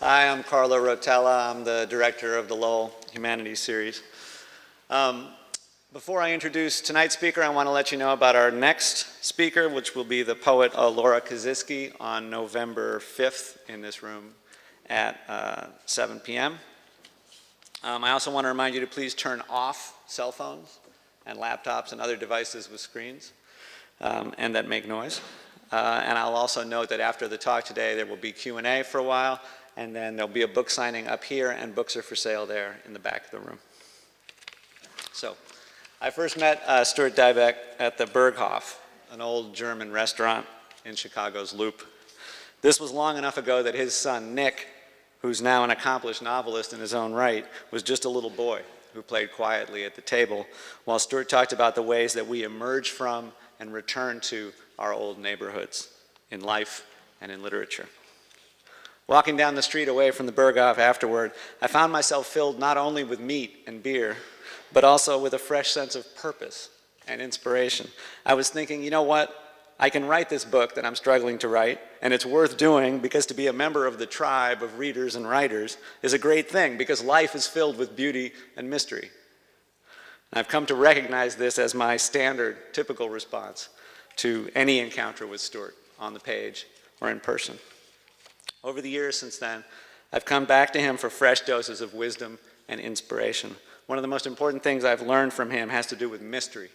Hi, I'm Carlo Rotella. I'm the director of the Lowell Humanities Series. Before I introduce tonight's speaker, I want to let you know about our next speaker, which will be the poet Laura Kaziski on November 5th in this room at 7 p.m. I also want to remind you to please turn off cell phones and laptops and other devices with screens and that make noise. And I'll also note that after the talk today, there will be Q&A for a while, and then there'll be a book signing up here, and books are for sale there in the back of the room. So, I first met Stuart Dybek at the Berghof, an old German restaurant in Chicago's Loop. This was long enough ago that his son, Nick, who's now an accomplished novelist in his own right, was just a little boy who played quietly at the table, while Stuart talked about the ways that we emerge from and return to our old neighborhoods in life and in literature. Walking down the street away from the Berghof afterward, I found myself filled not only with meat and beer, but also with a fresh sense of purpose and inspiration. I was thinking, you know what? I can write this book that I'm struggling to write, and it's worth doing because to be a member of the tribe of readers and writers is a great thing because life is filled with beauty and mystery. And I've come to recognize this as my standard, typical response to any encounter with Stuart on the page or in person. Over the years since then, I've come back to him for fresh doses of wisdom and inspiration. One of the most important things I've learned from him has to do with mystery.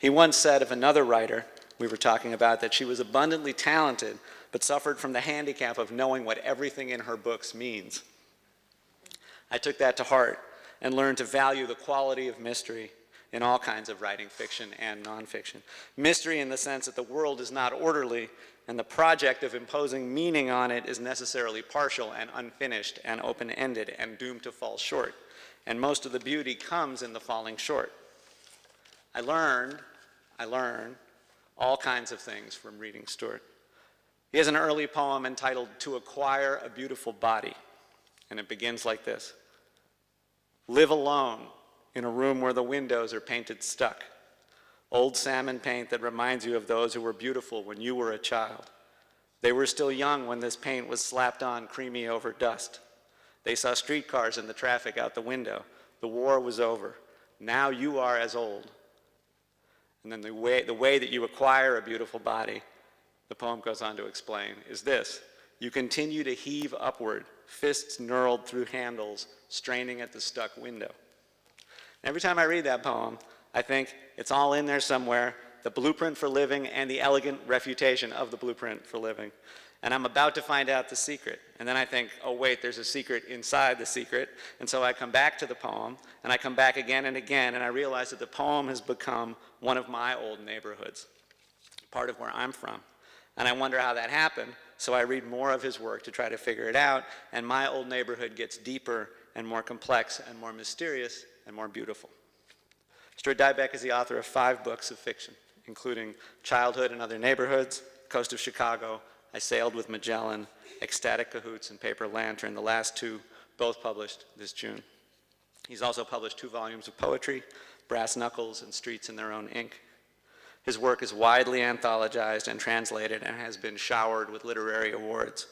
He once said of another writer we were talking about that she was abundantly talented, but suffered from the handicap of knowing what everything in her books means. I took that to heart and learned to value the quality of mystery in all kinds of writing, fiction and nonfiction. Mystery in the sense that the world is not orderly and the project of imposing meaning on it is necessarily partial and unfinished and open-ended and doomed to fall short. And most of the beauty comes in the falling short. I learned all kinds of things from reading Stuart. He has an early poem entitled "To Acquire a Beautiful Body," and it begins like this. Live alone in a room where the windows are painted stuck. Old salmon paint that reminds you of those who were beautiful when you were a child. They were still young when this paint was slapped on creamy over dust. They saw streetcars in the traffic out the window. The war was over. Now you are as old. And then the way that you acquire a beautiful body, the poem goes on to explain, is this. You continue to heave upward, fists knurled through handles, straining at the stuck window. Every time I read that poem, I think it's all in there somewhere, the blueprint for living and the elegant refutation of the blueprint for living. And I'm about to find out the secret. And then I think, oh wait, there's a secret inside the secret. And so I come back to the poem, and I come back again and again, and I realize that the poem has become one of my old neighborhoods, part of where I'm from. And I wonder how that happened, so I read more of his work to try to figure it out, and my old neighborhood gets deeper and more complex and more mysterious and more beautiful. Stuart Dybek is the author of 5 books of fiction, including Childhood and Other Neighborhoods, Coast of Chicago, I Sailed with Magellan, Ecstatic Cahoots, and Paper Lantern, the last 2 both published this June. He's also published 2 volumes of poetry, Brass Knuckles and Streets in Their Own Ink. His work is widely anthologized and translated and has been showered with literary awards,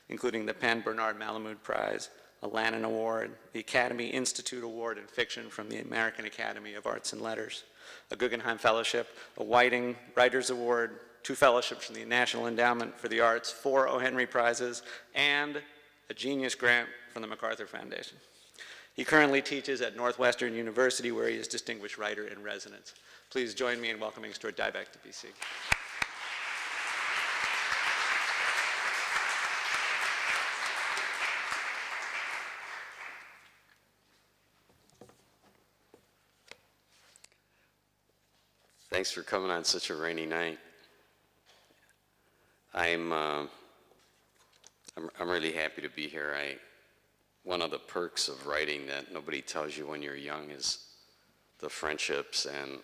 including the Penn Bernard Malamud Prize, a Lannan Award, the Academy Institute Award in Fiction from the American Academy of Arts and Letters, a Guggenheim Fellowship, a Whiting Writers Award, 2 fellowships from the National Endowment for the Arts, 4 O. Henry Prizes, and a Genius Grant from the MacArthur Foundation. He currently teaches at Northwestern University, where he is Distinguished Writer in Residence. Please join me in welcoming Stuart Dybek to BC. Thanks for coming on such a rainy night. I'm really happy to be here. One of the perks of writing that nobody tells you when you're young is the friendships, and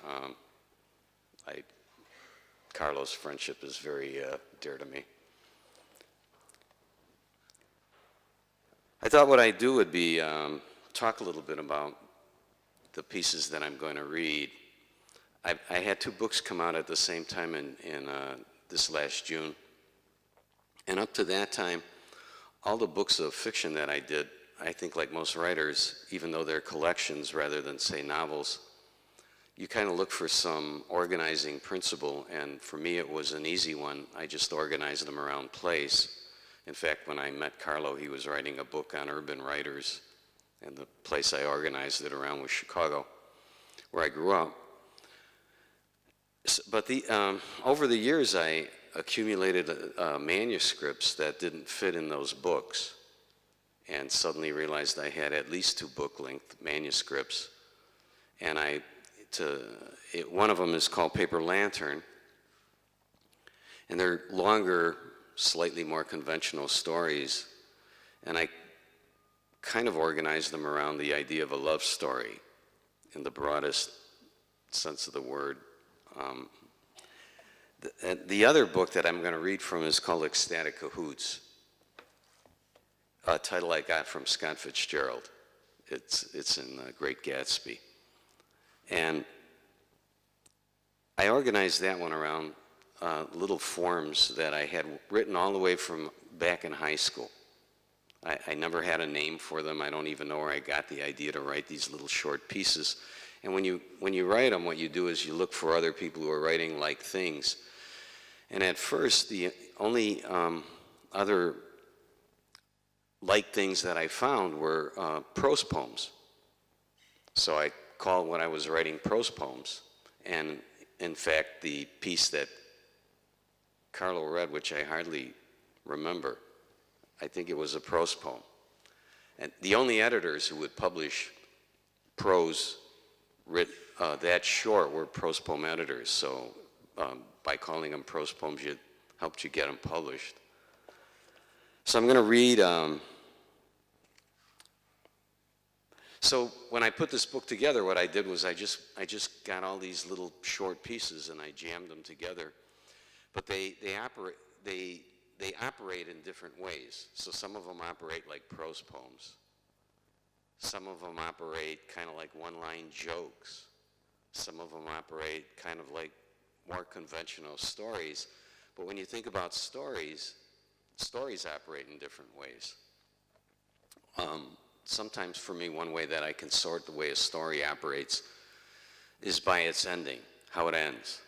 Carlos' friendship is very dear to me. I thought what I'd do would be talk a little bit about the pieces that I'm going to read. I had 2 books come out at the same time in this last June. And up to that time, all the books of fiction that I did, I think like most writers, even though they're collections rather than, say, novels, you kind of look for some organizing principle, and for me it was an easy one. I just organized them around place. In fact, when I met Carlo, he was writing a book on urban writers, and the place I organized it around was Chicago, where I grew up. But over the years, I accumulated manuscripts that didn't fit in those books, and suddenly realized I had at least 2 book-length manuscripts. And one of them is called Paper Lantern, and they're longer, slightly more conventional stories, and I kind of organized them around the idea of a love story in the broadest sense of the word. The other book that I'm going to read from is called Ecstatic Cahoots, a title I got from Scott Fitzgerald. It's in Great Gatsby. And I organized that one around little forms that I had written all the way from back in high school. I never had a name for them. I don't even know where I got the idea to write these little short pieces. And when you write them, what you do is you look for other people who are writing like things. And at first, the only other like things that I found were prose poems. So I called what I was writing prose poems. And in fact, the piece that Carlo read, which I hardly remember, I think it was a prose poem. And the only editors who would publish prose that short were prose poem editors. So by calling them prose poems, it helped you get them published. So I'm going to read. So when I put this book together, what I did was I just got all these little short pieces and I jammed them together. But they operate in different ways. So some of them operate like prose poems. Some of them operate kind of like one-line jokes. Some of them operate kind of like more conventional stories. But when you think about stories operate in different ways. Sometimes for me, one way that I can sort the way a story operates is by its ending, how it ends.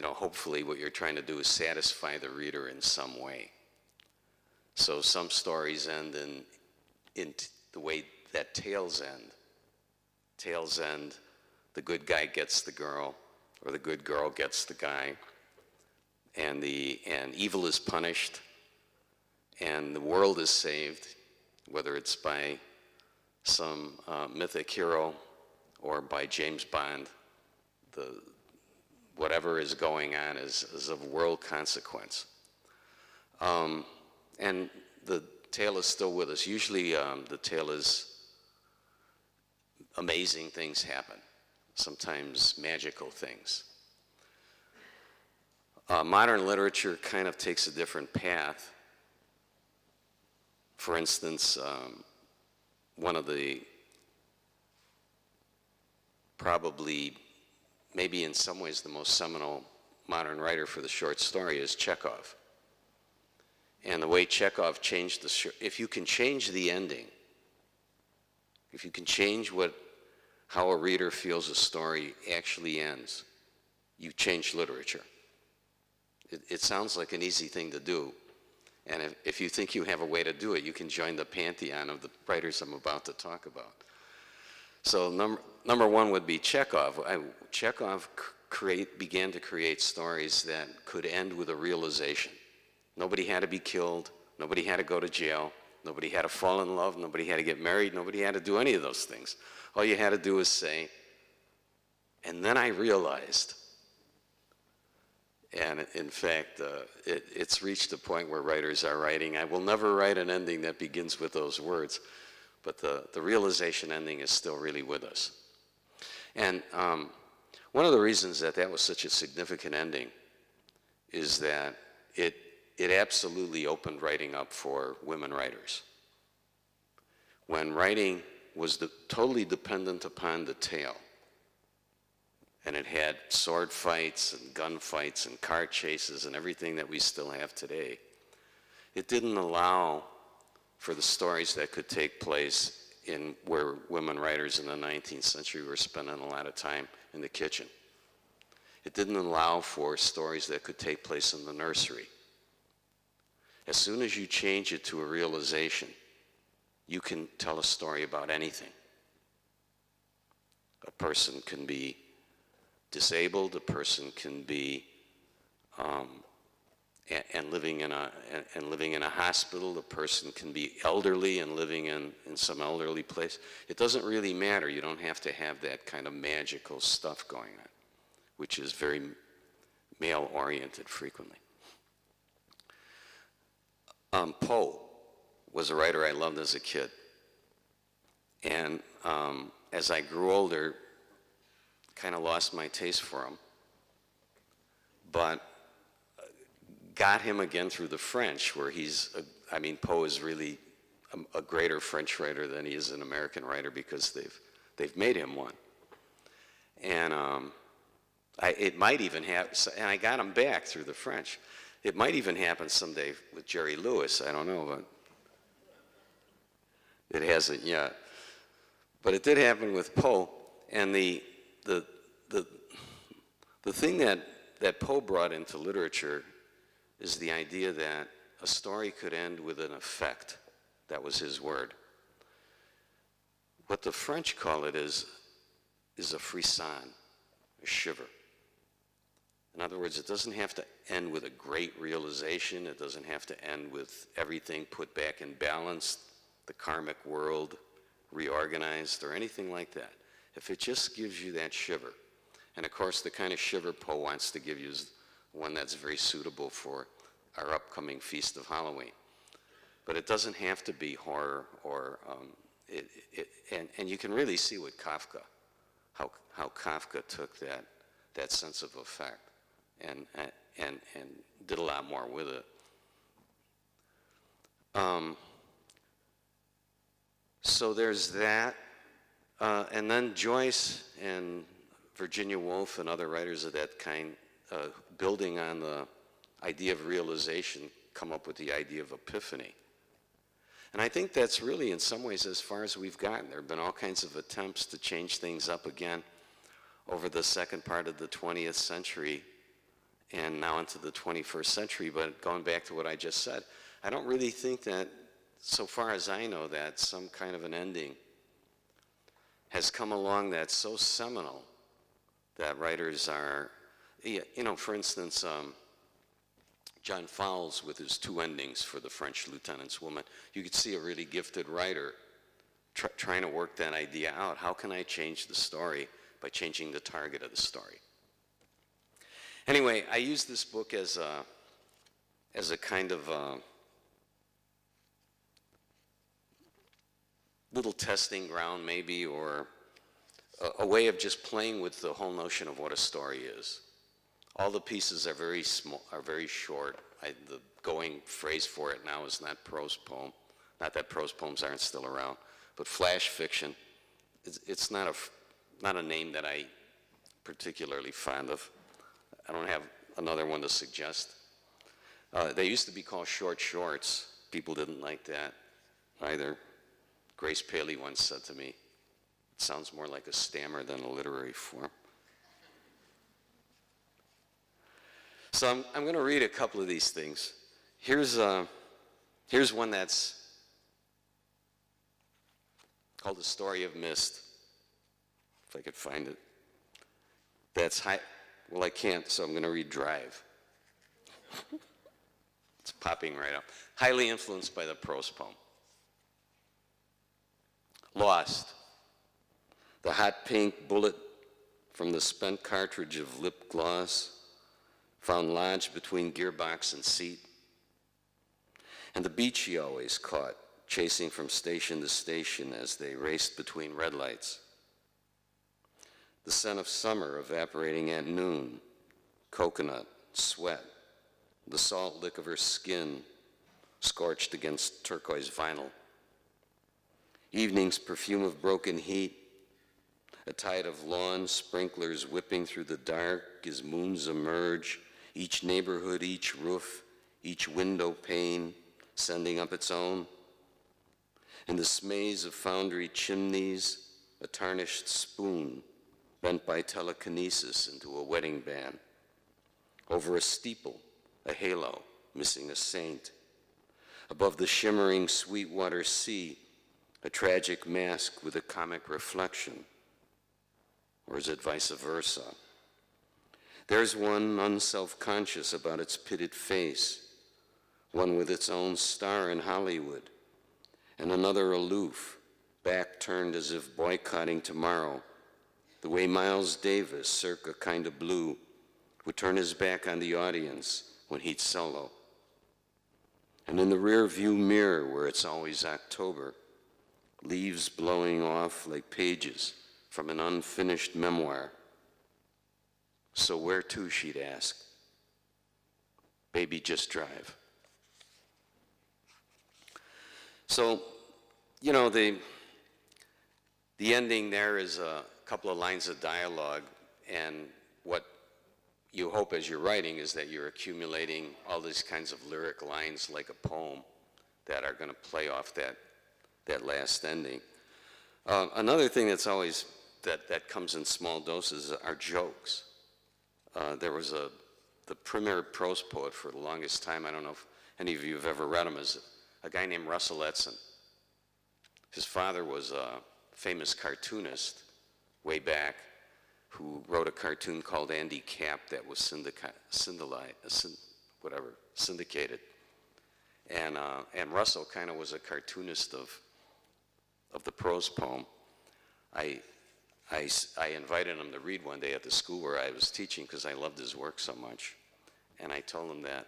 Hopefully what you're trying to do is satisfy the reader in some way. So some stories end in the way that tales end. Tales end, the good guy gets the girl, or the good girl gets the guy, and evil is punished, and the world is saved, whether it's by some mythic hero or by James Bond. Whatever is going on is of world consequence. And the tale is still with us. Usually the tale is amazing things happen, sometimes magical things. Modern literature kind of takes a different path. For instance, one of the probably, maybe in some ways the most seminal modern writer for the short story is Chekhov. And the way Chekhov changed if you can change the ending, if you can change how a reader feels a story actually ends, you change literature. It sounds like an easy thing to do. And if you think you have a way to do it, you can join the pantheon of the writers I'm about to talk about. So number one would be Chekhov. Chekhov began to create stories that could end with a realization. Nobody had to be killed. Nobody had to go to jail. Nobody had to fall in love. Nobody had to get married. Nobody had to do any of those things. All you had to do was say, and then I realized. And in fact, it's reached a point where writers are writing, I will never write an ending that begins with those words. But the realization ending is still really with us. And one of the reasons that was such a significant ending is that it absolutely opened writing up for women writers. When writing was totally dependent upon the tale, and it had sword fights and gun fights and car chases and everything that we still have today, It didn't allow for the stories that could take place in where women writers in the 19th century were spending a lot of time in the kitchen. It didn't allow for stories that could take place in the nursery. As soon as you change it to a realization, you can tell a story about anything. A person can be disabled, a person can be living in a hospital, a person can be elderly and living in some elderly place. It doesn't really matter. You don't have to have that kind of magical stuff going on, which is very male-oriented frequently. Poe was a writer I loved as a kid. And as I grew older, kind of lost my taste for him, but got him again through the French, where Poe is really a greater French writer than he is an American writer because they've made him one. And it might even happen, and I got him back through the French. It might even happen someday with Jerry Lewis, I don't know, but it hasn't yet. But it did happen with Poe, and the thing that Poe brought into literature is the idea that a story could end with an effect. That was his word. What the French call it is a frisson, a shiver. In other words, it doesn't have to end with a great realization. It doesn't have to end with everything put back in balance, the karmic world reorganized, or anything like that. If it just gives you that shiver, and of course the kind of shiver Poe wants to give you is one that's very suitable for our upcoming feast of Halloween. But it doesn't have to be horror or, and you can really see with Kafka, how Kafka took that sense of effect and did a lot more with it. So there's that. And then Joyce and Virginia Woolf and other writers of that kind, building on the idea of realization, come up with the idea of epiphany. And I think that's really, in some ways, as far as we've gotten. There have been all kinds of attempts to change things up again over the second part of the 20th century and now into the 21st century. But going back to what I just said, I don't really think that, so far as I know, that some kind of an ending has come along that's so seminal that writers are, for instance, John Fowles with his two endings for The French Lieutenant's Woman, you could see a really gifted writer trying to work that idea out. How can I change the story by changing the target of the story? Anyway, I use this book as a kind of little testing ground maybe, or a way of just playing with the whole notion of what a story is. All the pieces are very small, are very short. The going phrase for it now is not prose poem. Not that prose poems aren't still around, but flash fiction. It's not a name that I particularly fond of. I don't have another one to suggest. They used to be called short shorts. People didn't like that either. Grace Paley once said to me, "It sounds more like a stammer than a literary form." So I'm going to read a couple of these things. Here's one that's called The Story of Mist, if I could find it. That's well, I can't, so I'm going to read Drive. It's popping right up. Highly influenced by the prose poem. Lost. The hot pink bullet from the spent cartridge of lip gloss found lodged between gearbox and seat. And the beat she always caught, chasing from station to station as they raced between red lights. The scent of summer evaporating at noon, coconut, sweat, the salt lick of her skin scorched against turquoise vinyl. Evening's perfume of broken heat, a tide of lawn sprinklers whipping through the dark as moons emerge, each neighborhood, each roof, each window pane, sending up its own. In the smaze of foundry chimneys, a tarnished spoon bent by telekinesis into a wedding band. Over a steeple, a halo, missing a saint. Above the shimmering Sweetwater Sea, a tragic mask with a comic reflection. Or is it vice versa? There's one unself-conscious about its pitted face, one with its own star in Hollywood, and another aloof, back turned as if boycotting tomorrow, the way Miles Davis, circa Kinda Blue, would turn his back on the audience when he'd solo. And in the rear view mirror where it's always October, leaves blowing off like pages from an unfinished memoir. So where to, she'd ask. Baby, just drive. So, you know, the ending there is a couple of lines of dialogue, and what you hope as you're writing is that you're accumulating all these kinds of lyric lines like a poem that are going to play off that last ending. Another thing that's always, that comes in small doses are jokes. There was the premier prose poet for the longest time, I don't know if any of you have ever read him, is a guy named Russell Edson. His father was a famous cartoonist way back who wrote a cartoon called Andy Cap that was syndicated. And Russell kind of was a cartoonist of the prose poem. I invited him to read one day at the school where I was teaching because I loved his work so much. And I told him that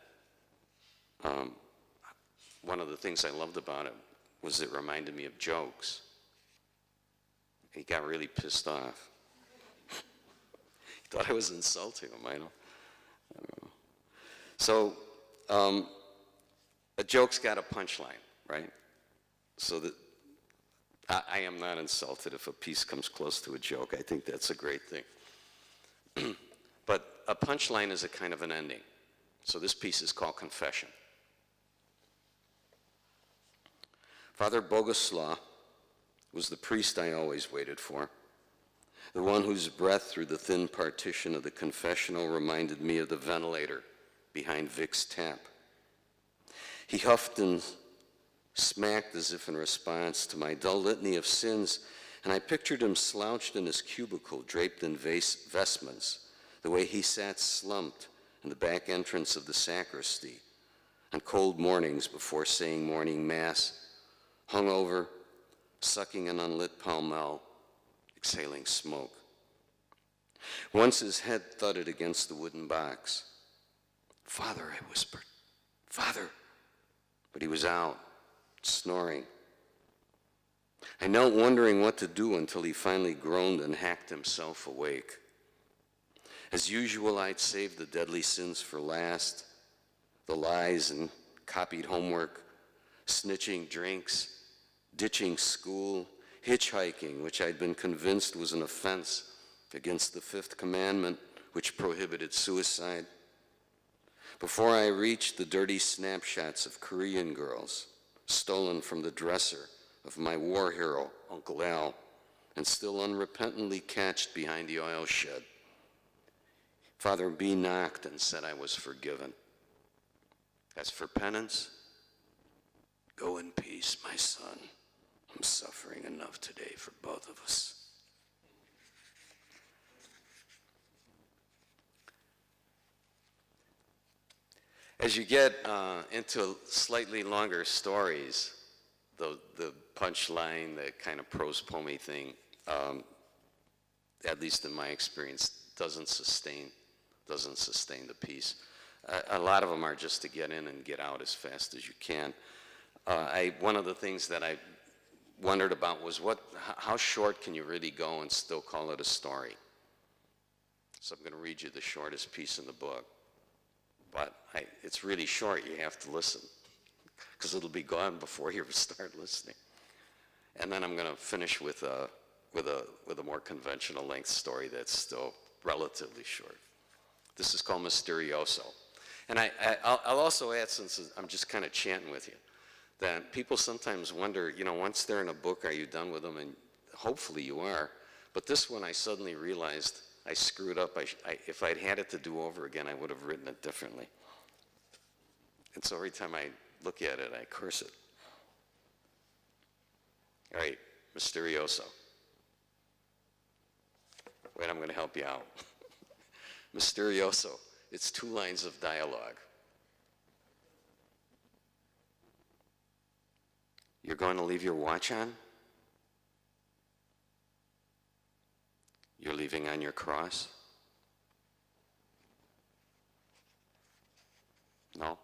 one of the things I loved about it was it reminded me of jokes. He got really pissed off. He thought I was insulting him, I don't know. So a joke's got a punchline, right? So that I am not insulted if a piece comes close to a joke. I think that's a great thing. But a punchline is a kind of an ending. So this piece is called Confession. Father Boguslaw was the priest I always waited for, the one whose breath through the thin partition of the confessional reminded me of the ventilator behind Vic's tap. He huffed and smacked as if in response to my dull litany of sins, and I pictured him slouched in his cubicle, draped in vestments, the way he sat slumped in the back entrance of the sacristy on cold mornings before saying morning mass, hungover, sucking an unlit Pall Mall, exhaling smoke. Once his head thudded against the wooden box. "Father," I whispered, "Father." But he was out, snoring. I knelt wondering what to do until he finally groaned and hacked himself awake. As usual, I'd saved the deadly sins for last, the lies and copied homework, snitching drinks, ditching school, hitchhiking, which I'd been convinced was an offense against the fifth commandment, which prohibited suicide. Before I reached the dirty snapshots of Korean girls, stolen from the dresser of my war hero, Uncle Al, and still unrepentantly catched behind the oil shed. Father B knocked and said I was forgiven. As for penance, go in peace, my son. I'm suffering enough today for both of us. As you get into slightly longer stories, the punchline, the kind of prose poemy thing, at least in my experience, doesn't sustain the piece. A lot of them are just to get in and get out as fast as you can. One of the things that I wondered about was how short can you really go and still call it a story? So I'm going to read you the shortest piece in the book. But it's really short, you have to listen, because it'll be gone before you start listening. And then I'm going to finish with a more conventional length story that's still relatively short. This is called Misterioso. And I'll also add, since I'm just kind of chanting with you, that people sometimes wonder, once they're in a book, are you done with them? And hopefully you are. But this one, I suddenly realized I screwed up. If I'd had it to do over again, I would have written it differently. And so every time I look at it, I curse it. All right, Mysterioso. Wait, I'm going to help you out. Mysterioso. It's 2 lines of dialogue. You're going to leave your watch on? You're leaving on your cross? No?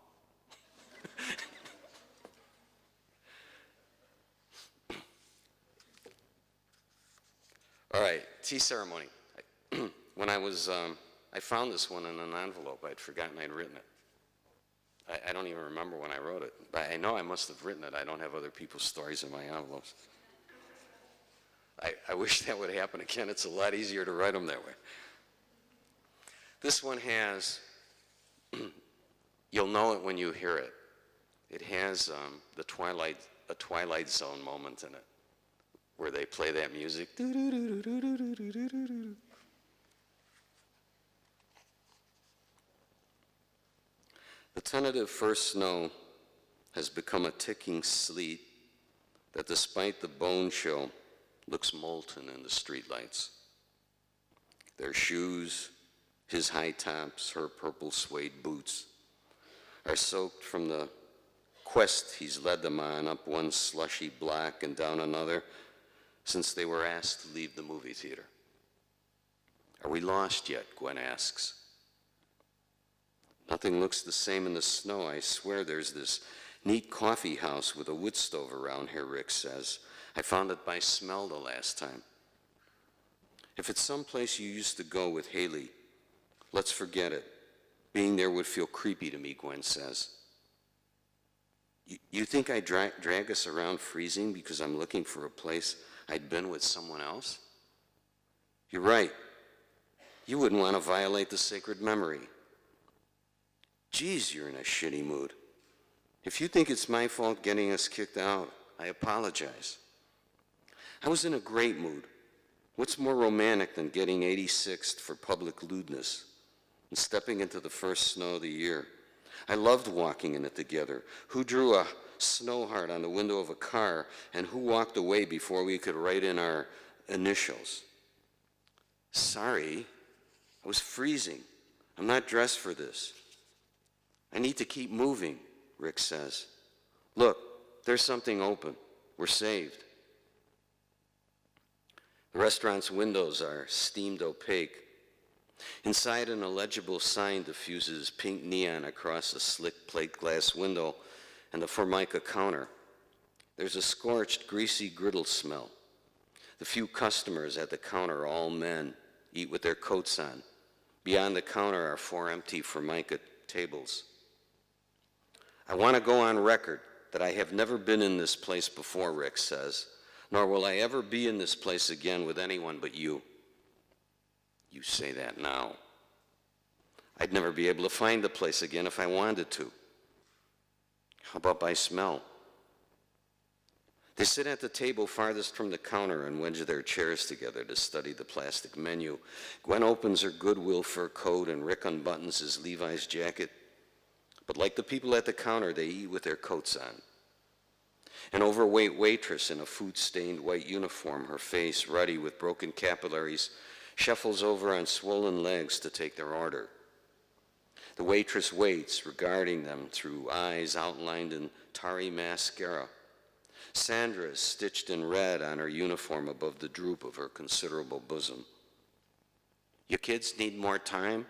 All right, tea ceremony. When I found this one in an envelope. I'd forgotten I'd written it. I don't even remember when I wrote it. But I know I must have written it. I don't have other people's stories in my envelopes. I wish that would happen again. It's a lot easier to write them that way. This one has, you'll know it when you hear it. It has a Twilight Zone moment in it, where they play that music. The tentative first snow has become a ticking sleet that, despite the bone show, looks molten in the streetlights. Their shoes, his high tops, her purple suede boots, are soaked from the quest he's led them on, up one slushy block and down another, since they were asked to leave the movie theater. Are we lost yet? Gwen asks. Nothing looks the same in the snow. I swear there's this neat coffee house with a wood stove around here, Rick says. I found it by smell the last time. If it's someplace you used to go with Haley, let's forget it. Being there would feel creepy to me, Gwen says. You think I drag us around freezing because I'm looking for a place I'd been with someone else? You're right. You wouldn't want to violate the sacred memory. Geez, you're in a shitty mood. If you think it's my fault getting us kicked out, I apologize. I was in a great mood. What's more romantic than getting 86th for public lewdness and stepping into the first snow of the year? I loved walking in it together. Who drew a snow heart on the window of a car, and who walked away before we could write in our initials? Sorry, I was freezing. I'm not dressed for this. I need to keep moving, Rick says. Look, there's something open. We're saved. The restaurant's windows are steamed opaque. Inside, an illegible sign diffuses pink neon across a slick plate glass window and the Formica counter. There's a scorched, greasy griddle smell. The few customers at the counter, all men, eat with their coats on. Beyond the counter are 4 empty Formica tables. I want to go on record that I have never been in this place before, Rick says, nor will I ever be in this place again with anyone but you. You say that now. I'd never be able to find the place again if I wanted to. How about by smell? They sit at the table farthest from the counter and wedge their chairs together to study the plastic menu. Gwen opens her Goodwill fur coat and Rick unbuttons his Levi's jacket. But like the people at the counter, they eat with their coats on. An overweight waitress in a food-stained white uniform, her face ruddy with broken capillaries, shuffles over on swollen legs to take their order. The waitress waits, regarding them through eyes outlined in tarry mascara. Sandra is stitched in red on her uniform above the droop of her considerable bosom. You kids need more time?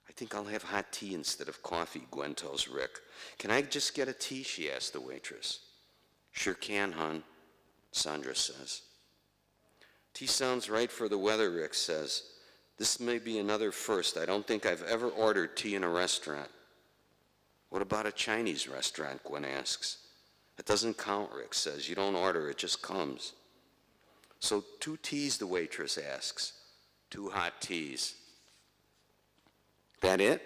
I think I'll have hot tea instead of coffee, Gwen tells Rick. Can I just get a tea, she asks the waitress. Sure can, hon, Sandra says. Tea sounds right for the weather, Rick says. This may be another first. I don't think I've ever ordered tea in a restaurant. What about a Chinese restaurant, Gwen asks. It doesn't count, Rick says. You don't order, it just comes. So 2 teas, the waitress asks. 2 hot teas. That it?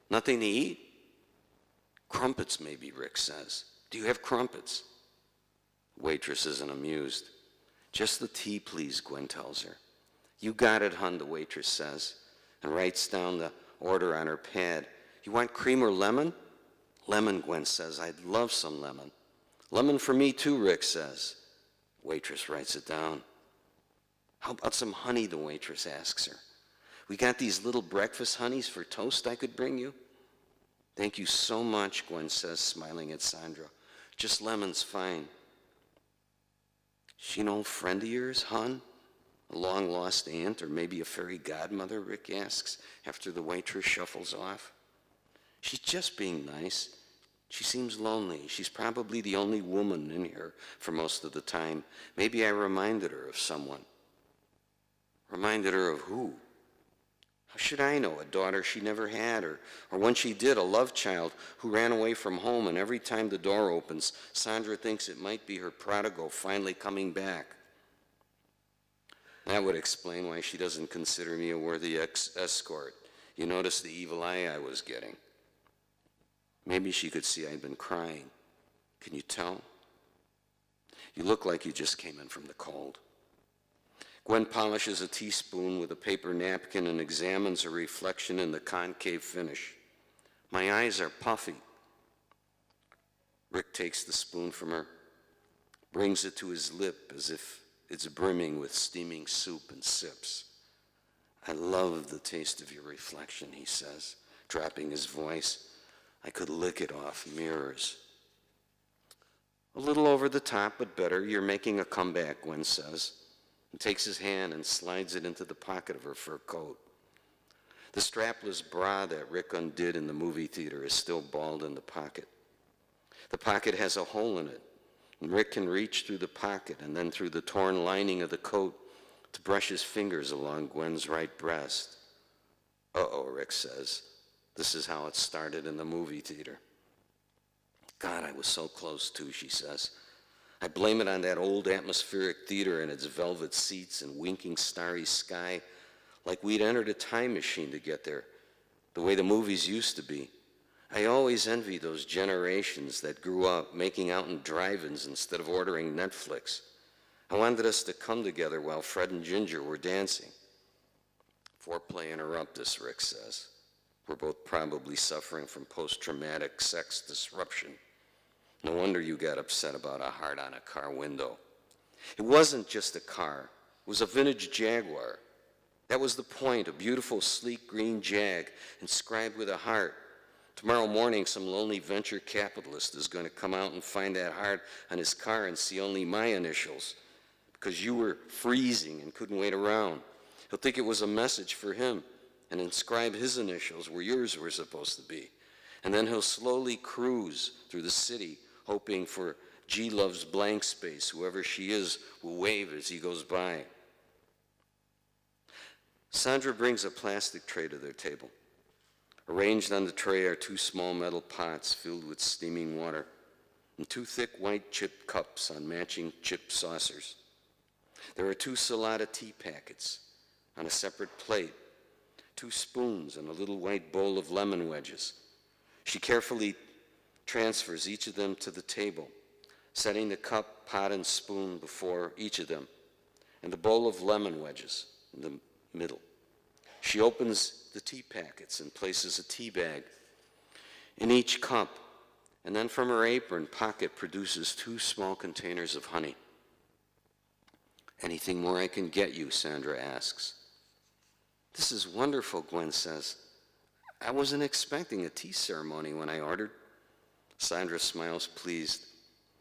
Nothing to eat? Crumpets, maybe, Rick says. Do you have crumpets? Waitress isn't amused. Just the tea, please, Gwen tells her. You got it, hun, the waitress says, and writes down the order on her pad. You want cream or lemon? Lemon, Gwen says. I'd love some lemon. Lemon for me too, Rick says. Waitress writes it down. How about some honey, the waitress asks her. We got these little breakfast honeys for toast I could bring you? Thank you so much, Gwen says, smiling at Sandra. Just lemon's fine. She an old friend of yours, hon? A long-lost aunt or maybe a fairy godmother, Rick asks, after the waitress shuffles off. She's just being nice. She seems lonely. She's probably the only woman in here for most of the time. Maybe I reminded her of someone. Reminded her of who? How should I know? A daughter she never had, or when she did, a love child who ran away from home, and every time the door opens, Sandra thinks it might be her prodigal finally coming back. That would explain why she doesn't consider me a worthy escort. You notice the evil eye I was getting. Maybe she could see I'd been crying. Can you tell? You look like you just came in from the cold. Gwen polishes a teaspoon with a paper napkin and examines her reflection in the concave finish. My eyes are puffy. Rick takes the spoon from her, brings it to his lip as if it's brimming with steaming soup, and sips. I love the taste of your reflection, he says, dropping his voice. I could lick it off mirrors. A little over the top, but better. You're making a comeback, Gwen says, and takes his hand and slides it into the pocket of her fur coat. The strapless bra that Rick undid in the movie theater is still balled in the pocket. The pocket has a hole in it, and Rick can reach through the pocket and then through the torn lining of the coat to brush his fingers along Gwen's right breast. Uh-oh, Rick says. This is how it started in the movie theater. God, I was so close too, she says. I blame it on that old atmospheric theater and its velvet seats and winking starry sky, like we'd entered a time machine to get there, the way the movies used to be. I always envied those generations that grew up making out in drive-ins instead of ordering Netflix. I wanted us to come together while Fred and Ginger were dancing. Foreplay interruptus, Rick says. We're both probably suffering from post-traumatic sex disruption. No wonder you got upset about a heart on a car window. It wasn't just a car. It was a vintage Jaguar. That was the point, a beautiful, sleek green Jag inscribed with a heart. Tomorrow morning, some lonely venture capitalist is going to come out and find that heart on his car and see only my initials because you were freezing and couldn't wait around. He'll think it was a message for him and inscribe his initials where yours were supposed to be. And then he'll slowly cruise through the city, hoping for G loves blank space. Whoever she is will wave as he goes by. Sandra brings a plastic tray to their table. Arranged on the tray are 2 small metal pots filled with steaming water and 2 thick white chip cups on matching chip saucers. There are 2 Salada tea packets on a separate plate, 2 spoons and a little white bowl of lemon wedges. She carefully transfers each of them to the table, setting the cup, pot, and spoon before each of them, and the bowl of lemon wedges in the middle. She opens the tea packets and places a tea bag in each cup, and then from her apron pocket produces 2 small containers of honey. Anything more I can get you? Sandra asks. This is wonderful, Gwen says. I wasn't expecting a tea ceremony when I ordered. Sandra smiles, pleased.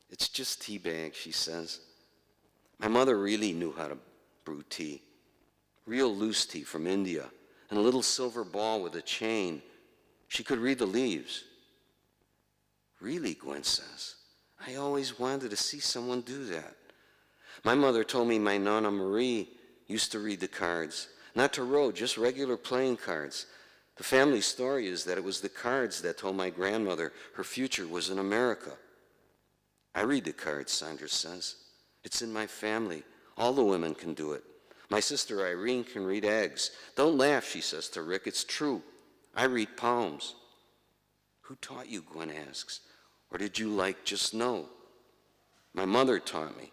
It's just tea bag, she says. My mother really knew how to brew tea. Real loose tea from India, and a little silver ball with a chain. She could read the leaves. Really, Gwen says. I always wanted to see someone do that. My mother told me my Nonna Marie used to read the cards. Not tarot, just regular playing cards. The family story is that it was the cards that told my grandmother her future was in America. I read the cards, Sandra says. It's in my family. All the women can do it. My sister Irene can read eggs. Don't laugh, she says to Rick. It's true. I read palms. Who taught you, Gwen asks. Or did you just know? My mother taught me.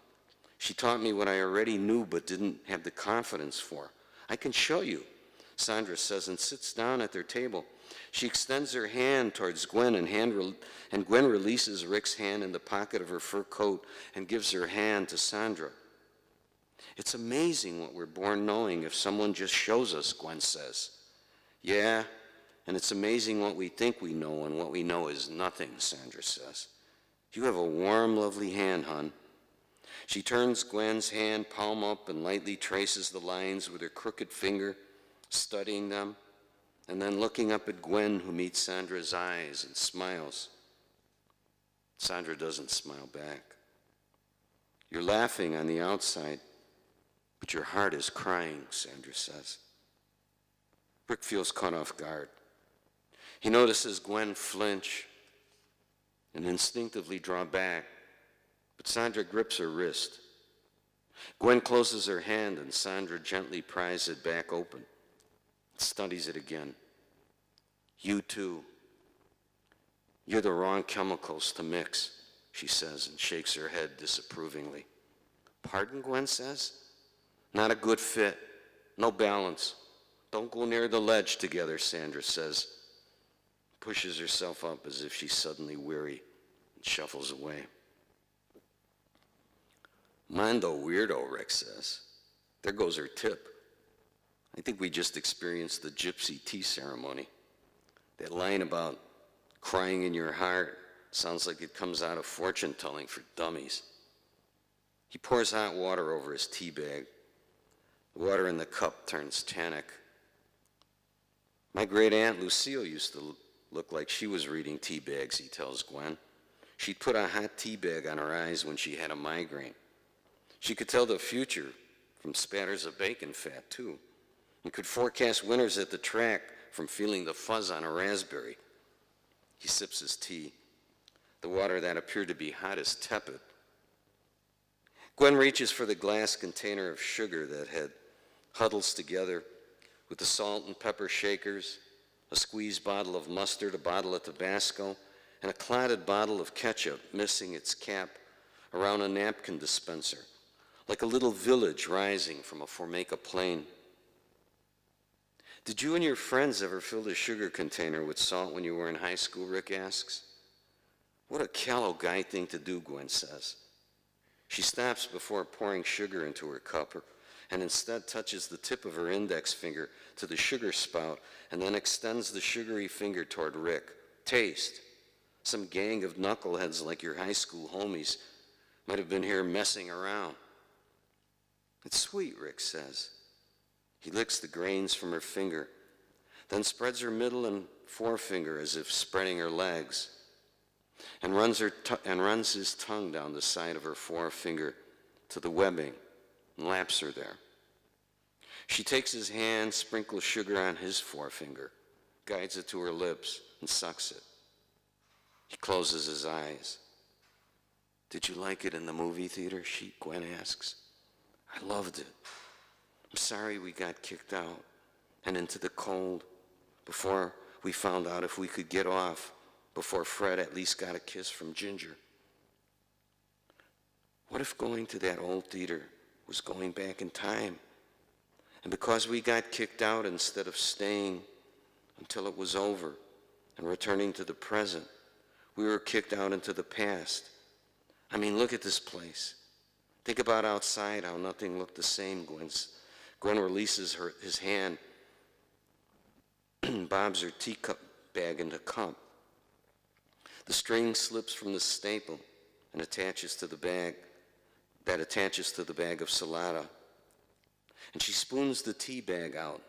She taught me what I already knew but didn't have the confidence for. I can show you, Sandra says, and sits down at their table. She extends her hand towards Gwen, and Gwen releases Rick's hand in the pocket of her fur coat and gives her hand to Sandra. It's amazing what we're born knowing if someone just shows us, Gwen says. Yeah, and it's amazing what we think we know, and what we know is nothing, Sandra says. You have a warm, lovely hand, hon. She turns Gwen's hand palm up and lightly traces the lines with her crooked finger, studying them, and then looking up at Gwen, who meets Sandra's eyes and smiles. Sandra doesn't smile back. You're laughing on the outside, but your heart is crying, Sandra says. Rick feels caught off guard. He notices Gwen flinch and instinctively draw back, but Sandra grips her wrist. Gwen closes her hand, and Sandra gently pries it back open, studies it again. You too. You're the wrong chemicals to mix, she says, and shakes her head disapprovingly. Pardon, Gwen says? Not a good fit. No balance. Don't go near the ledge together, Sandra says. Pushes herself up as if she's suddenly weary and shuffles away. Mondo weirdo, Rick says. There goes her tip. I think we just experienced the gypsy tea ceremony. That line about crying in your heart sounds like it comes out of fortune telling for dummies. He pours hot water over his tea bag. The water in the cup turns tannic. My great aunt Lucille used to look like she was reading tea bags, he tells Gwen. She'd put a hot tea bag on her eyes when she had a migraine. She could tell the future from spatters of bacon fat, too, and could forecast winners at the track from feeling the fuzz on a raspberry. He sips his tea. The water that appeared to be hot is tepid. Gwen reaches for the glass container of sugar that had huddles together with the salt and pepper shakers, a squeezed bottle of mustard, a bottle of Tabasco, and a clotted bottle of ketchup missing its cap around a napkin dispenser, like a little village rising from a Formica plain. Did you and your friends ever fill a sugar container with salt when you were in high school, Rick asks. What a callow guy thing to do, Gwen says. She stops before pouring sugar into her cup and instead touches the tip of her index finger to the sugar spout and then extends the sugary finger toward Rick. Taste. Some gang of knuckleheads like your high school homies might have been here messing around. It's sweet, Rick says. He licks the grains from her finger, then spreads her middle and forefinger as if spreading her legs, and runs his tongue down the side of her forefinger to the webbing and laps her there. She takes his hand, sprinkles sugar on his forefinger, guides it to her lips, and sucks it. He closes his eyes. Did you like it in the movie theater? Gwen asks. I loved it. I'm sorry we got kicked out and into the cold before we found out if we could get off, before Fred at least got a kiss from Ginger. What if going to that old theater was going back in time? And because we got kicked out, instead of staying until it was over and returning to the present, we were kicked out into the past. I mean, look at this place. Think about outside, how nothing looked the same. Gwen releases his hand, bobs her teacup bag into cup. The string slips from the staple and attaches to the bag of salada. And she spoons the tea bag out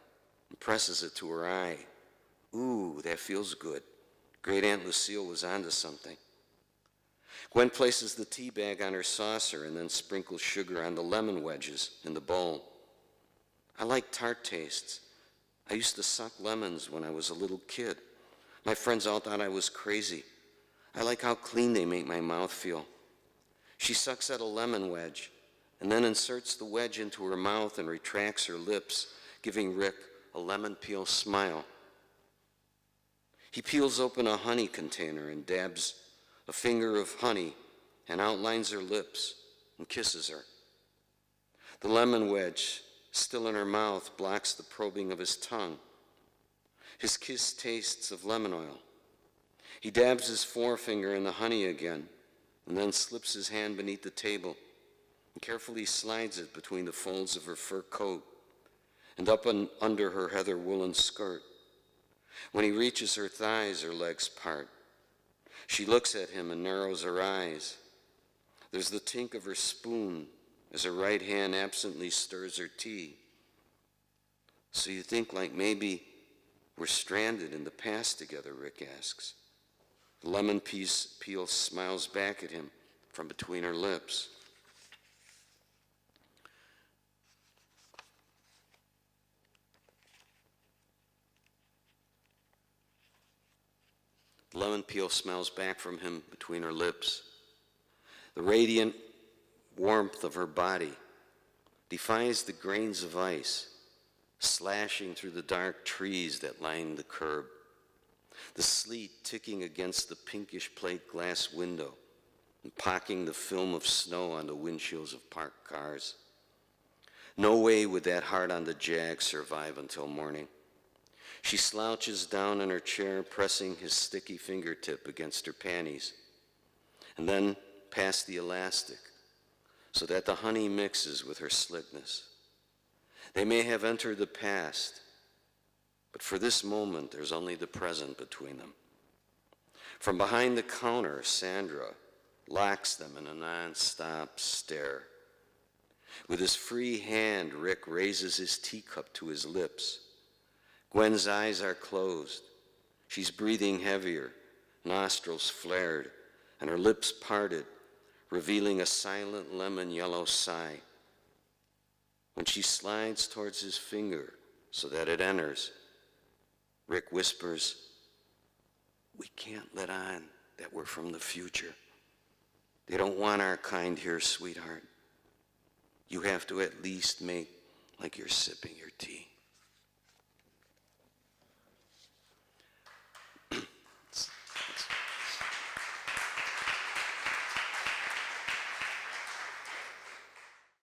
and presses it to her eye. Ooh, that feels good. Great Aunt Lucille was onto something. Gwen places the tea bag on her saucer and then sprinkles sugar on the lemon wedges in the bowl. I like tart tastes. I used to suck lemons when I was a little kid. My friends all thought I was crazy. I like how clean they make my mouth feel. She sucks at a lemon wedge and then inserts the wedge into her mouth and retracts her lips, giving Rick a lemon peel smile. He peels open a honey container and dabs a finger of honey and outlines her lips and kisses her. The lemon wedge, still in her mouth, blocks the probing of his tongue. His kiss tastes of lemon oil. He dabs his forefinger in the honey again and then slips his hand beneath the table and carefully slides it between the folds of her fur coat and up and under her heather woolen skirt. When he reaches her thighs, her legs part. She looks at him and narrows her eyes. There's the tink of her spoon as her right hand absently stirs her tea. So you think like maybe we're stranded in the past together, Rick asks. The lemon peel smiles back at him from between her lips. The lemon peel smiles back from him between her lips. The radiant warmth of her body defies the grains of ice, slashing through the dark trees that line the curb. The sleet ticking against the pinkish plate glass window and pocking the film of snow on the windshields of parked cars. No way would that heart on the Jag survive until morning. She slouches down in her chair, pressing his sticky fingertip against her panties, and then past the elastic, so that the honey mixes with her slickness. They may have entered the past, but for this moment, there's only the present between them. From behind the counter, Sandra locks them in a non-stop stare. With his free hand, Rick raises his teacup to his lips. Gwen's eyes are closed. She's breathing heavier, nostrils flared, and her lips parted, revealing a silent lemon yellow sigh. When she slides towards his finger so that it enters, Rick whispers, "We can't let on that we're from the future. They don't want our kind here, sweetheart. You have to at least make like you're sipping your tea."